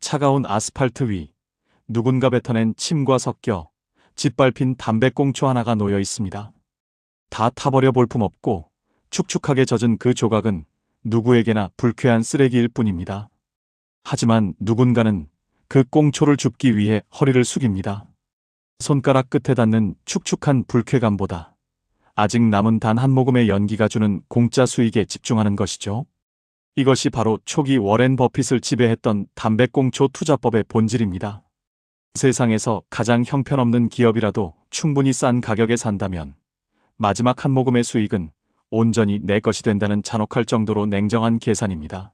차가운 아스팔트 위, 누군가 뱉어낸 침과 섞여 짓밟힌 담배꽁초 하나가 놓여 있습니다. 다 타버려 볼품없고 축축하게 젖은 그 조각은 누구에게나 불쾌한 쓰레기일 뿐입니다. 하지만 누군가는 그 꽁초를 줍기 위해 허리를 숙입니다. 손가락 끝에 닿는 축축한 불쾌감보다 아직 남은 단 한 모금의 연기가 주는 공짜 수익에 집중하는 것이죠. 이것이 바로 초기 워렌 버핏을 지배했던 담배꽁초 투자법의 본질입니다. 세상에서 가장 형편없는 기업이라도 충분히 싼 가격에 산다면 마지막 한 모금의 수익은 온전히 내 것이 된다는 잔혹할 정도로 냉정한 계산입니다.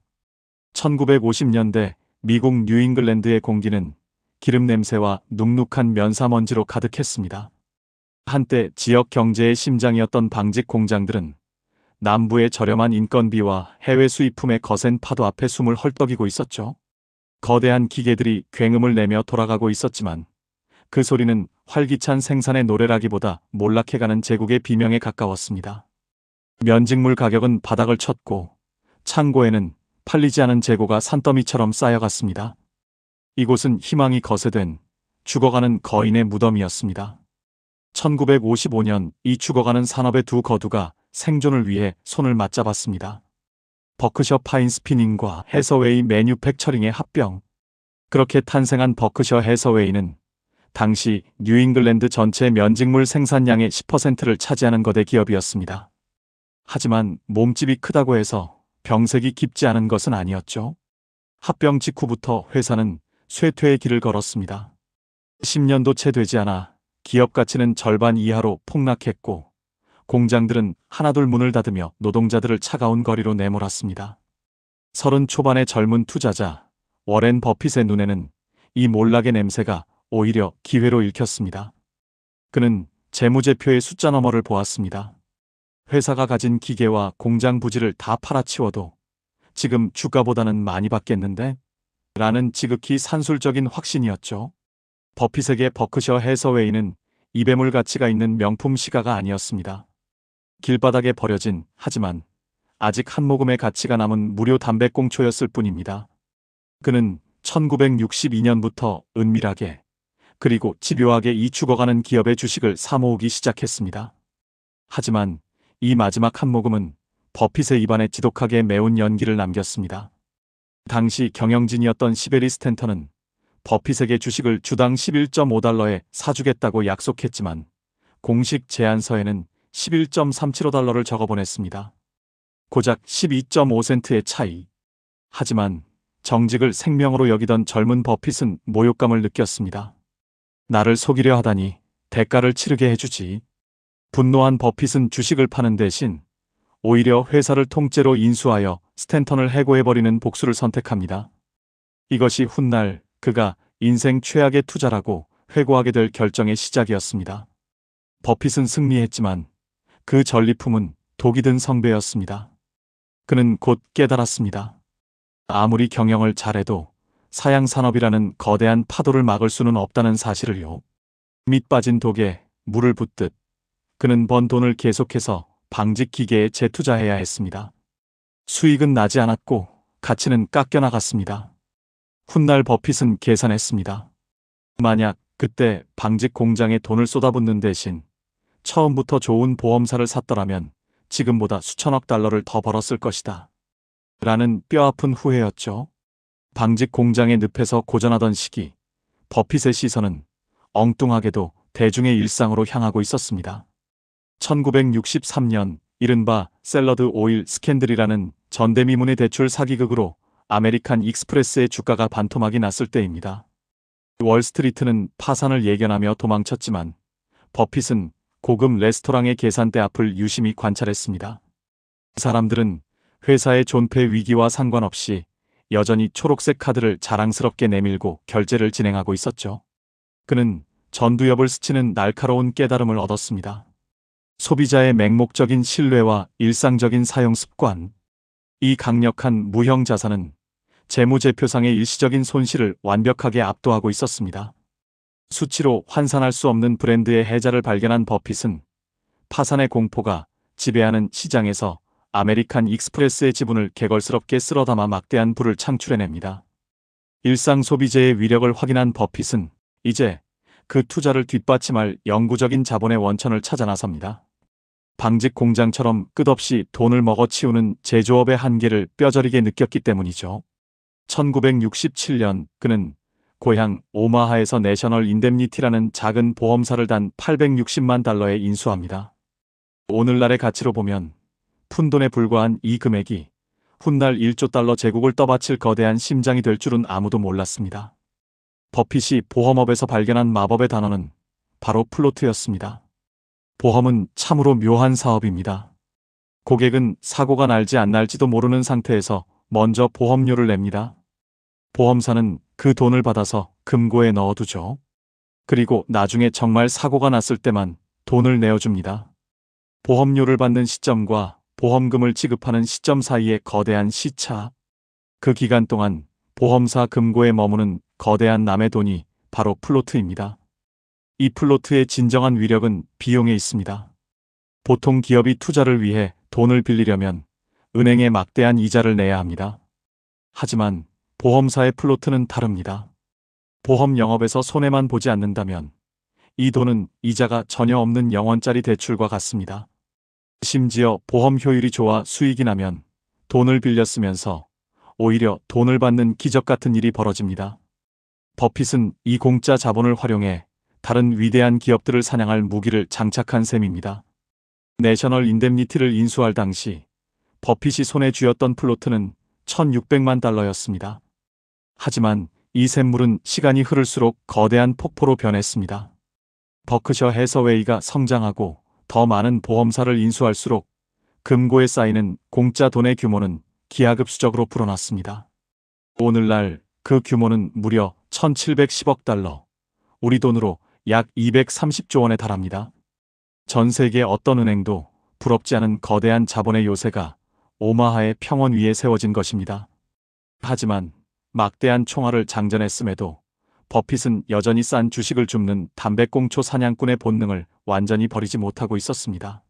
1950년대 미국 뉴잉글랜드의 공기는 기름 냄새와 눅눅한 면사먼지로 가득했습니다. 한때 지역 경제의 심장이었던 방직 공장들은 남부의 저렴한 인건비와 해외 수입품의 거센 파도 앞에 숨을 헐떡이고 있었죠. 거대한 기계들이 굉음을 내며 돌아가고 있었지만 그 소리는 활기찬 생산의 노래라기보다 몰락해가는 제국의 비명에 가까웠습니다. 면직물 가격은 바닥을 쳤고 창고에는 팔리지 않은 재고가 산더미처럼 쌓여갔습니다. 이곳은 희망이 거세된 죽어가는 거인의 무덤이었습니다. 1955년 이 죽어가는 산업의 두 거두가 생존을 위해 손을 맞잡았습니다. 버크셔 파인 스피닝과 해서웨이 매뉴팩처링의 합병. 그렇게 탄생한 버크셔 해서웨이는 당시 뉴잉글랜드 전체 면직물 생산량의 10%를 차지하는 거대 기업이었습니다. 하지만 몸집이 크다고 해서 병색이 깊지 않은 것은 아니었죠. 합병 직후부터 회사는 쇠퇴의 길을 걸었습니다. 10년도 채 되지 않아 기업 가치는 절반 이하로 폭락했고 공장들은 하나둘 문을 닫으며 노동자들을 차가운 거리로 내몰았습니다. 30 초반의 젊은 투자자 워렌 버핏의 눈에는 이 몰락의 냄새가 오히려 기회로 읽혔습니다. 그는 재무제표의 숫자 너머를 보았습니다. 회사가 가진 기계와 공장 부지를 다 팔아치워도 지금 주가보다는 많이 받겠는데? 라는 지극히 산술적인 확신이었죠. 버핏에게 버크셔 해서웨이는 입에물 가치가 있는 명품 시가가 아니었습니다. 길바닥에 버려진 하지만 아직 한 모금의 가치가 남은 무료 담배꽁초였을 뿐입니다. 그는 1962년부터 은밀하게 그리고 집요하게 이 죽어가는 기업의 주식을 사모으기 시작했습니다. 하지만 이 마지막 한 모금은 버핏의 입안에 지독하게 매운 연기를 남겼습니다. 당시 경영진이었던 시베리 스탠턴은 버핏에게 주식을 주당 11.5달러에 사주겠다고 약속했지만 공식 제안서에는 11.375달러를 적어보냈습니다. 고작 12.5센트의 차이. 하지만 정직을 생명으로 여기던 젊은 버핏은 모욕감을 느꼈습니다. 나를 속이려 하다니 대가를 치르게 해주지. 분노한 버핏은 주식을 파는 대신 오히려 회사를 통째로 인수하여 스탠턴을 해고해버리는 복수를 선택합니다. 이것이 훗날 그가 인생 최악의 투자라고 회고하게 될 결정의 시작이었습니다. 버핏은 승리했지만 그 전리품은 독이 든 성배였습니다. 그는 곧 깨달았습니다. 아무리 경영을 잘해도 사양산업이라는 거대한 파도를 막을 수는 없다는 사실을요. 밑 빠진 독에 물을 붓듯 그는 번 돈을 계속해서 방직 기계에 재투자해야 했습니다. 수익은 나지 않았고 가치는 깎여나갔습니다. 훗날 버핏은 계산했습니다. 만약 그때 방직 공장에 돈을 쏟아붓는 대신 처음부터 좋은 보험사를 샀더라면 지금보다 수천억 달러를 더 벌었을 것이다. 라는 뼈아픈 후회였죠. 방직 공장의 늪에서 고전하던 시기, 버핏의 시선은 엉뚱하게도 대중의 일상으로 향하고 있었습니다. 1963년 이른바 샐러드 오일 스캔들이라는 전대미문의 대출 사기극으로 아메리칸 익스프레스의 주가가 반토막이 났을 때입니다. 월스트리트는 파산을 예견하며 도망쳤지만 버핏은 고급 레스토랑의 계산대 앞을 유심히 관찰했습니다. 사람들은 회사의 존폐 위기와 상관없이 여전히 초록색 카드를 자랑스럽게 내밀고 결제를 진행하고 있었죠. 그는 전두엽을 스치는 날카로운 깨달음을 얻었습니다. 소비자의 맹목적인 신뢰와 일상적인 사용 습관, 이 강력한 무형 자산은 재무제표상의 일시적인 손실을 완벽하게 압도하고 있었습니다. 수치로 환산할 수 없는 브랜드의 해자를 발견한 버핏은 파산의 공포가 지배하는 시장에서 아메리칸 익스프레스의 지분을 개걸스럽게 쓸어담아 막대한 부를 창출해냅니다. 일상 소비재의 위력을 확인한 버핏은 이제 그 투자를 뒷받침할 영구적인 자본의 원천을 찾아 나섭니다. 방직 공장처럼 끝없이 돈을 먹어치우는 제조업의 한계를 뼈저리게 느꼈기 때문이죠. 1967년 그는 고향 오마하에서 내셔널 인뎀니티라는 작은 보험사를 단 860만 달러에 인수합니다. 오늘날의 가치로 보면 푼돈에 불과한 이 금액이 훗날 1조 달러 제국을 떠받칠 거대한 심장이 될 줄은 아무도 몰랐습니다. 버핏이 보험업에서 발견한 마법의 단어는 바로 플로트였습니다. 보험은 참으로 묘한 사업입니다. 고객은 사고가 날지 안 날지도 모르는 상태에서 먼저 보험료를 냅니다. 보험사는 그 돈을 받아서 금고에 넣어두죠. 그리고 나중에 정말 사고가 났을 때만 돈을 내어줍니다. 보험료를 받는 시점과 보험금을 지급하는 시점 사이의 거대한 시차. 그 기간 동안 보험사 금고에 머무는 거대한 남의 돈이 바로 플로트입니다. 이 플로트의 진정한 위력은 비용에 있습니다. 보통 기업이 투자를 위해 돈을 빌리려면 은행에 막대한 이자를 내야 합니다. 하지만 보험사의 플로트는 다릅니다. 보험 영업에서 손해만 보지 않는다면 이 돈은 이자가 전혀 없는 영원짜리 대출과 같습니다. 심지어 보험 효율이 좋아 수익이 나면 돈을 빌렸으면서 오히려 돈을 받는 기적 같은 일이 벌어집니다. 버핏은 이 공짜 자본을 활용해 다른 위대한 기업들을 사냥할 무기를 장착한 셈입니다. 내셔널 인뎀니티를 인수할 당시 버핏이 손에 쥐었던 플로트는 1600만 달러였습니다. 하지만 이 샘물은 시간이 흐를수록 거대한 폭포로 변했습니다. 버크셔 해서웨이가 성장하고 더 많은 보험사를 인수할수록 금고에 쌓이는 공짜 돈의 규모는 기하급수적으로 불어났습니다. 오늘날 그 규모는 무려 1710억 달러, 우리 돈으로 약 230조 원에 달합니다. 전 세계 어떤 은행도 부럽지 않은 거대한 자본의 요새가 오마하의 평원 위에 세워진 것입니다. 하지만 막대한 총알을 장전했음에도 버핏은 여전히 싼 주식을 줍는 담배꽁초 사냥꾼의 본능을 완전히 버리지 못하고 있었습니다.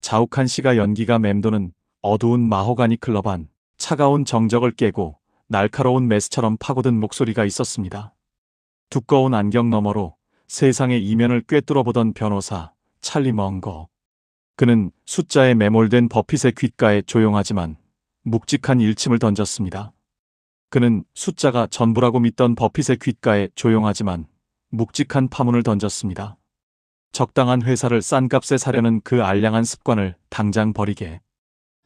자욱한 시가 연기가 맴도는 어두운 마호가니 클럽 안 차가운 정적을 깨고 날카로운 메스처럼 파고든 목소리가 있었습니다. 두꺼운 안경 너머로 세상의 이면을 꿰뚫어 보던 변호사 찰리 멍거. 그는 숫자에 매몰된 버핏의 귓가에 조용하지만 묵직한 일침을 던졌습니다. 그는 숫자가 전부라고 믿던 버핏의 귓가에 조용하지만 묵직한 파문을 던졌습니다. 적당한 회사를 싼 값에 사려는 그 알량한 습관을 당장 버리게.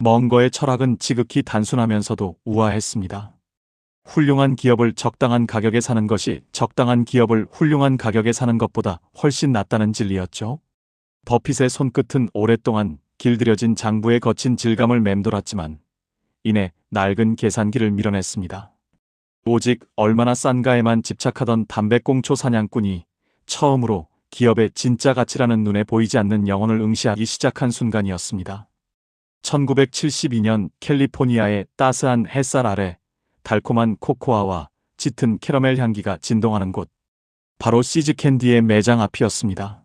멍거의 철학은 지극히 단순하면서도 우아했습니다. 훌륭한 기업을 적당한 가격에 사는 것이 적당한 기업을 훌륭한 가격에 사는 것보다 훨씬 낫다는 진리였죠. 버핏의 손끝은 오랫동안 길들여진 장부의 거친 질감을 맴돌았지만 이내 낡은 계산기를 밀어냈습니다. 오직 얼마나 싼가에만 집착하던 담배꽁초 사냥꾼이 처음으로 기업의 진짜 가치라는 눈에 보이지 않는 영혼을 응시하기 시작한 순간이었습니다. 1972년 캘리포니아의 따스한 햇살 아래 달콤한 코코아와 짙은 캐러멜 향기가 진동하는 곳. 바로 시즈캔디의 매장 앞이었습니다.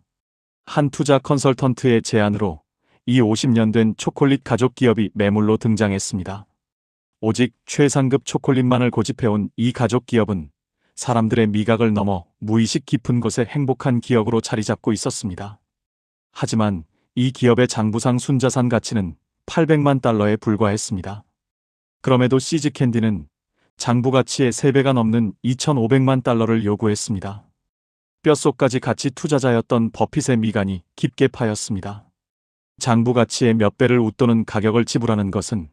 한 투자 컨설턴트의 제안으로 이 50년 된 초콜릿 가족 기업이 매물로 등장했습니다. 오직 최상급 초콜릿만을 고집해온 이 가족 기업은 사람들의 미각을 넘어 무의식 깊은 곳에 행복한 기억으로 자리 잡고 있었습니다. 하지만 이 기업의 장부상 순자산 가치는 800만 달러에 불과했습니다. 그럼에도 시즈캔디는 장부 가치의 3배가 넘는 2,500만 달러를 요구했습니다. 뼛속까지 가치 투자자였던 버핏의 미간이 깊게 파였습니다. 장부 가치의 몇 배를 웃도는 가격을 지불하는 것은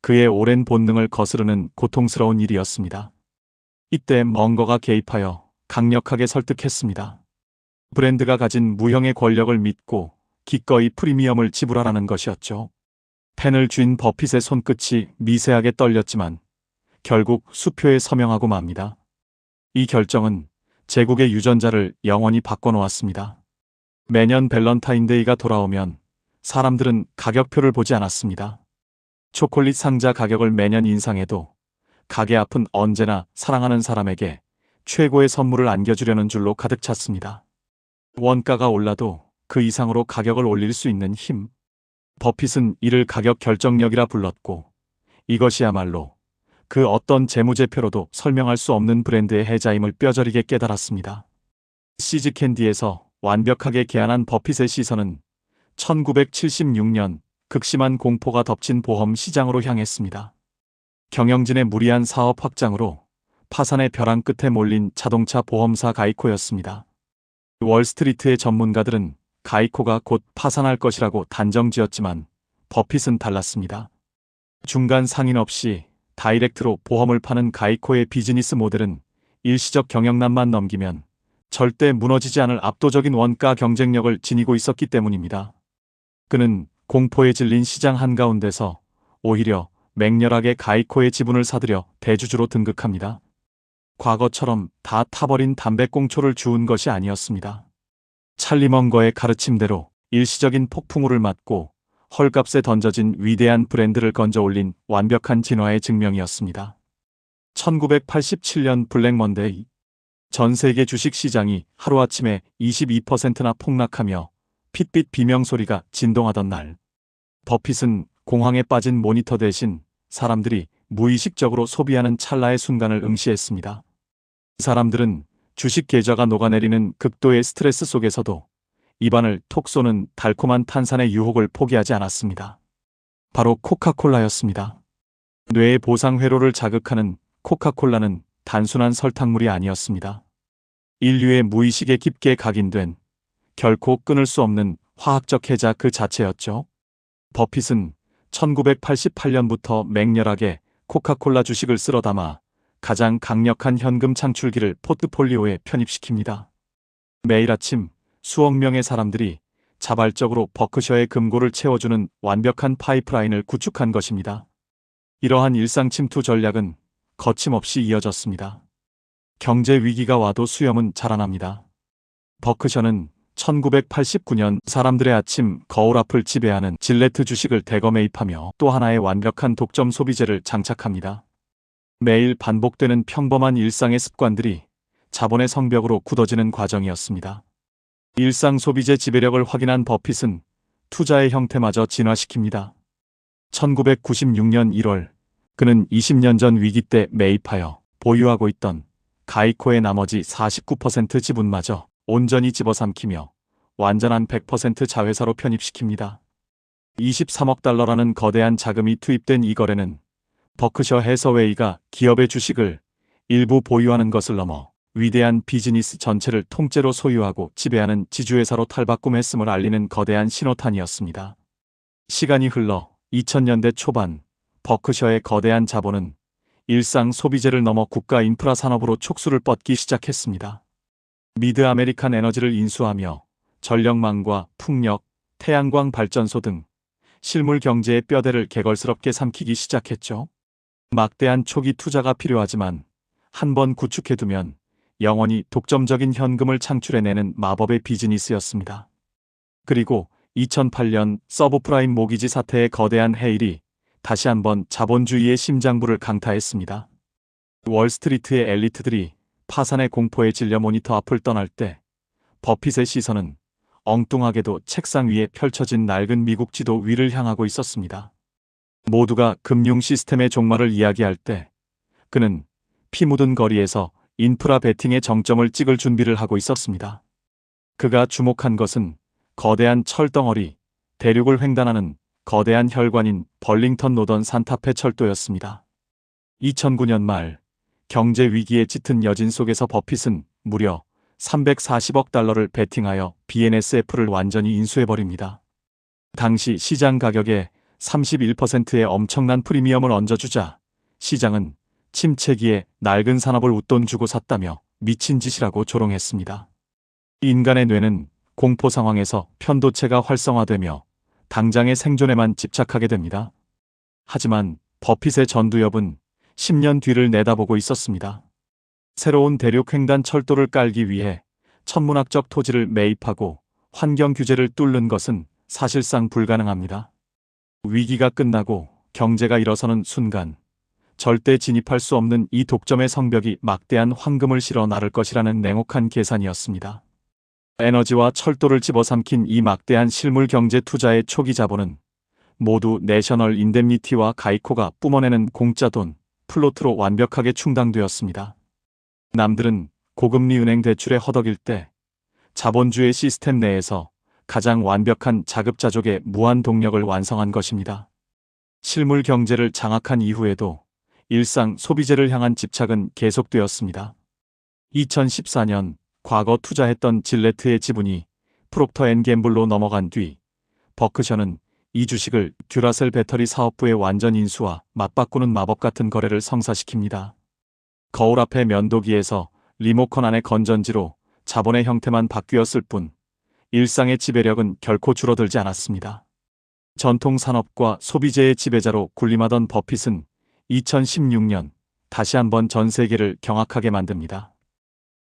그의 오랜 본능을 거스르는 고통스러운 일이었습니다. 이때 멍거가 개입하여 강력하게 설득했습니다. 브랜드가 가진 무형의 권력을 믿고 기꺼이 프리미엄을 지불하라는 것이었죠. 펜을 쥔 버핏의 손끝이 미세하게 떨렸지만 결국 수표에 서명하고 맙니다. 이 결정은 제국의 유전자를 영원히 바꿔놓았습니다. 매년 밸런타인데이가 돌아오면 사람들은 가격표를 보지 않았습니다. 초콜릿 상자 가격을 매년 인상해도 가게 앞은 언제나 사랑하는 사람에게 최고의 선물을 안겨주려는 줄로 가득 찼습니다. 원가가 올라도 그 이상으로 가격을 올릴 수 있는 힘. 버핏은 이를 가격 결정력이라 불렀고 이것이야말로 그 어떤 재무제표로도 설명할 수 없는 브랜드의 해자임을 뼈저리게 깨달았습니다. 시즈캔디에서 완벽하게 개안한 버핏의 시선은 1976년 극심한 공포가 덮친 보험 시장으로 향했습니다. 경영진의 무리한 사업 확장으로 파산의 벼랑 끝에 몰린 자동차 보험사 가이코였습니다. 월스트리트의 전문가들은 가이코가 곧 파산할 것이라고 단정지었지만 버핏은 달랐습니다. 중간 상인 없이 다이렉트로 보험을 파는 가이코의 비즈니스 모델은 일시적 경영난만 넘기면 절대 무너지지 않을 압도적인 원가 경쟁력을 지니고 있었기 때문입니다. 그는 공포에 질린 시장 한가운데서 오히려 맹렬하게 가이코의 지분을 사들여 대주주로 등극합니다. 과거처럼 다 타버린 담배꽁초를 주운 것이 아니었습니다. 찰리 먼거의 가르침대로 일시적인 폭풍우를 맞고 헐값에 던져진 위대한 브랜드를 건져 올린 완벽한 진화의 증명이었습니다. 1987년 블랙 먼데이. 전 세계 주식 시장이 하루아침에 22%나 폭락하며 핏빛 비명소리가 진동하던 날, 버핏은 공황에 빠진 모니터 대신 사람들이 무의식적으로 소비하는 찰나의 순간을 응시했습니다. 사람들은 주식 계좌가 녹아내리는 극도의 스트레스 속에서도 입안을 톡 쏘는 달콤한 탄산의 유혹을 포기하지 않았습니다. 바로 코카콜라였습니다. 뇌의 보상회로를 자극하는 코카콜라는 단순한 설탕물이 아니었습니다. 인류의 무의식에 깊게 각인된 결코 끊을 수 없는 화학적 해자 그 자체였죠. 버핏은 1988년부터 맹렬하게 코카콜라 주식을 쓸어 담아 가장 강력한 현금 창출기를 포트폴리오에 편입시킵니다. 매일 아침 수억 명의 사람들이 자발적으로 버크셔의 금고를 채워주는 완벽한 파이프라인을 구축한 것입니다. 이러한 일상 침투 전략은 거침없이 이어졌습니다. 경제 위기가 와도 수염은 자라납니다. 버크셔는 1989년 사람들의 아침 거울 앞을 지배하는 질레트 주식을 대거 매입하며 또 하나의 완벽한 독점 소비재를 장착합니다. 매일 반복되는 평범한 일상의 습관들이 자본의 성벽으로 굳어지는 과정이었습니다. 일상 소비재 지배력을 확인한 버핏은 투자의 형태마저 진화시킵니다. 1996년 1월 그는 20년 전 위기 때 매입하여 보유하고 있던 가이코의 나머지 49% 지분마저 온전히 집어삼키며 완전한 100% 자회사로 편입시킵니다. 23억 달러라는 거대한 자금이 투입된 이 거래는 버크셔 해서웨이가 기업의 주식을 일부 보유하는 것을 넘어 위대한 비즈니스 전체를 통째로 소유하고 지배하는 지주회사로 탈바꿈했음을 알리는 거대한 신호탄이었습니다. 시간이 흘러 2000년대 초반 버크셔의 거대한 자본은 일상 소비재를 넘어 국가 인프라 산업으로 촉수를 뻗기 시작했습니다. 미드 아메리칸 에너지를 인수하며 전력망과 풍력, 태양광 발전소 등 실물 경제의 뼈대를 개걸스럽게 삼키기 시작했죠. 막대한 초기 투자가 필요하지만 한 번 구축해두면 영원히 독점적인 현금을 창출해내는 마법의 비즈니스였습니다. 그리고 2008년 서브프라임 모기지 사태의 거대한 해일이 다시 한번 자본주의의 심장부를 강타했습니다. 월스트리트의 엘리트들이 파산의 공포에 질려 모니터 앞을 떠날 때 버핏의 시선은 엉뚱하게도 책상 위에 펼쳐진 낡은 미국 지도 위를 향하고 있었습니다. 모두가 금융 시스템의 종말을 이야기할 때 그는 피 묻은 거리에서 인프라 베팅의 정점을 찍을 준비를 하고 있었습니다. 그가 주목한 것은 거대한 철덩어리, 대륙을 횡단하는 거대한 혈관인 벌링턴 노던 산타페 철도였습니다. 2009년 말 경제 위기에 짙은 여진 속에서 버핏은 무려 340억 달러를 베팅하여 BNSF를 완전히 인수해버립니다. 당시 시장 가격의 31%의 엄청난 프리미엄을 얹어주자 시장은 침체기에 낡은 산업을 웃돈 주고 샀다며 미친 짓이라고 조롱했습니다. 인간의 뇌는 공포 상황에서 편도체가 활성화되며 당장의 생존에만 집착하게 됩니다. 하지만 버핏의 전두엽은 10년 뒤를 내다보고 있었습니다. 새로운 대륙 횡단 철도를 깔기 위해 천문학적 토지를 매입하고 환경 규제를 뚫는 것은 사실상 불가능합니다. 위기가 끝나고 경제가 일어서는 순간 절대 진입할 수 없는 이 독점의 성벽이 막대한 황금을 실어 나를 것이라는 냉혹한 계산이었습니다. 에너지와 철도를 집어삼킨 이 막대한 실물 경제 투자의 초기 자본은 모두 내셔널 인뎀니티와 가이코가 뿜어내는 공짜 돈, 플로트로 완벽하게 충당되었습니다. 남들은 고금리 은행 대출에 허덕일 때 자본주의 시스템 내에서 가장 완벽한 자급자족의 무한 동력을 완성한 것입니다. 실물 경제를 장악한 이후에도 일상 소비재를 향한 집착은 계속되었습니다. 2014년 과거 투자했던 질레트의 지분이 프록터 앤 갬블로 넘어간 뒤 버크셔는 이 주식을 듀라셀 배터리 사업부의 완전 인수와 맞바꾸는 마법 같은 거래를 성사시킵니다. 거울 앞의 면도기에서 리모컨 안의 건전지로 자본의 형태만 바뀌었을 뿐 일상의 지배력은 결코 줄어들지 않았습니다. 전통 산업과 소비재의 지배자로 군림하던 버핏은 2016년 다시 한번 전 세계를 경악하게 만듭니다.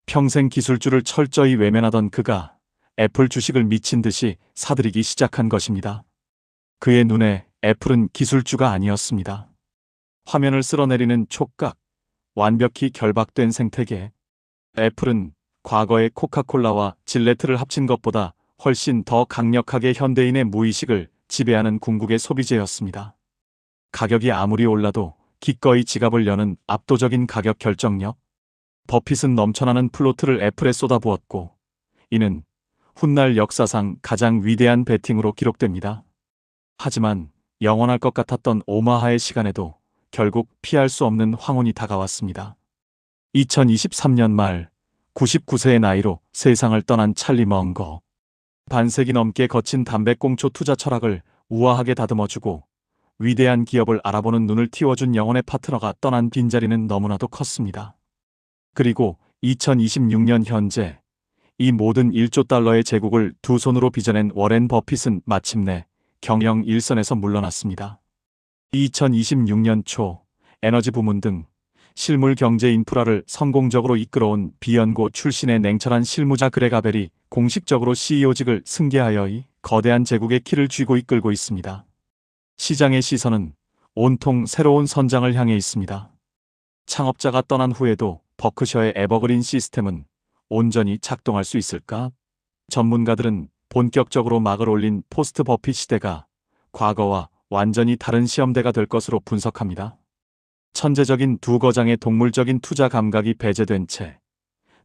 평생 기술주를 철저히 외면하던 그가 애플 주식을 미친 듯이 사들이기 시작한 것입니다. 그의 눈에 애플은 기술주가 아니었습니다. 화면을 쓸어내리는 촉각, 완벽히 결박된 생태계. 애플은 과거의 코카콜라와 질레트를 합친 것보다 훨씬 더 강력하게 현대인의 무의식을 지배하는 궁극의 소비재였습니다. 가격이 아무리 올라도 기꺼이 지갑을 여는 압도적인 가격 결정력. 버핏은 넘쳐나는 플로트를 애플에 쏟아부었고 이는 훗날 역사상 가장 위대한 베팅으로 기록됩니다. 하지만 영원할 것 같았던 오마하의 시간에도 결국 피할 수 없는 황혼이 다가왔습니다. 2023년 말 99세의 나이로 세상을 떠난 찰리 먼거. 반세기 넘게 거친 담배꽁초 투자 철학을 우아하게 다듬어주고 위대한 기업을 알아보는 눈을 틔워준 영혼의 파트너가 떠난 빈자리는 너무나도 컸습니다. 그리고 2026년 현재 이 모든 1조 달러의 제국을 두 손으로 빚어낸 워렌 버핏은 마침내 경영 일선에서 물러났습니다. 2026년 초 에너지 부문 등 실물 경제 인프라를 성공적으로 이끌어온 비연고 출신의 냉철한 실무자 그레가벨이 공식적으로 CEO직을 승계하여 이 거대한 제국의 키를 쥐고 이끌고 있습니다. 시장의 시선은 온통 새로운 선장을 향해 있습니다. 창업자가 떠난 후에도 버크셔의 에버그린 시스템은 온전히 작동할 수 있을까? 전문가들은 본격적으로 막을 올린 포스트 버핏 시대가 과거와 완전히 다른 시험대가 될 것으로 분석합니다. 천재적인 두 거장의 동물적인 투자 감각이 배제된 채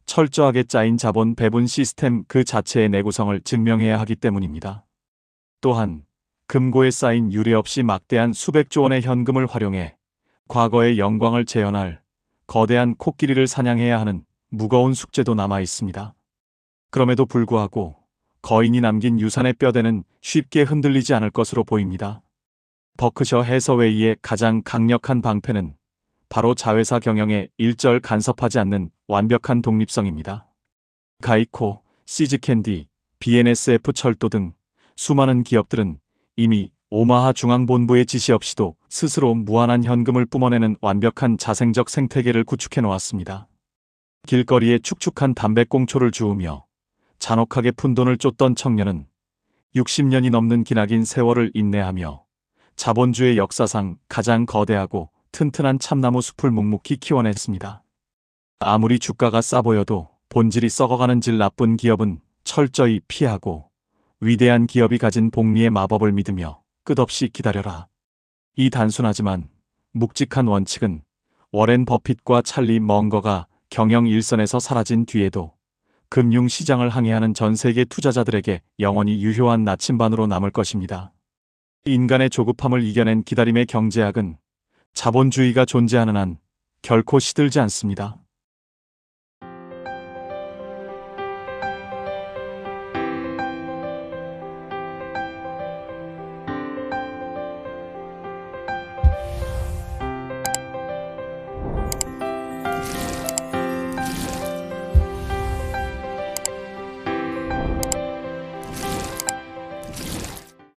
철저하게 짜인 자본 배분 시스템 그 자체의 내구성을 증명해야 하기 때문입니다. 또한 금고에 쌓인 유례 없이 막대한 수백조 원의 현금을 활용해 과거의 영광을 재현할 거대한 코끼리를 사냥해야 하는 무거운 숙제도 남아 있습니다. 그럼에도 불구하고 거인이 남긴 유산의 뼈대는 쉽게 흔들리지 않을 것으로 보입니다. 버크셔 해서웨이의 가장 강력한 방패는 바로 자회사 경영에 일절 간섭하지 않는 완벽한 독립성입니다. 가이코, 시즈캔디, BNSF 철도 등 수많은 기업들은 이미 오마하 중앙본부의 지시 없이도 스스로 무한한 현금을 뿜어내는 완벽한 자생적 생태계를 구축해 놓았습니다. 길거리에 축축한 담배꽁초를 주우며 잔혹하게 푼돈을 쫓던 청년은 60년이 넘는 기나긴 세월을 인내하며 자본주의 역사상 가장 거대하고 튼튼한 참나무 숲을 묵묵히 키워냈습니다. 아무리 주가가 싸 보여도 본질이 썩어가는 질 나쁜 기업은 철저히 피하고 위대한 기업이 가진 복리의 마법을 믿으며 끝없이 기다려라. 이 단순하지만 묵직한 원칙은 워렌 버핏과 찰리 먼거가 경영 일선에서 사라진 뒤에도 금융시장을 항해하는 전 세계 투자자들에게 영원히 유효한 나침반으로 남을 것입니다. 인간의 조급함을 이겨낸 기다림의 경제학은 자본주의가 존재하는 한 결코 시들지 않습니다.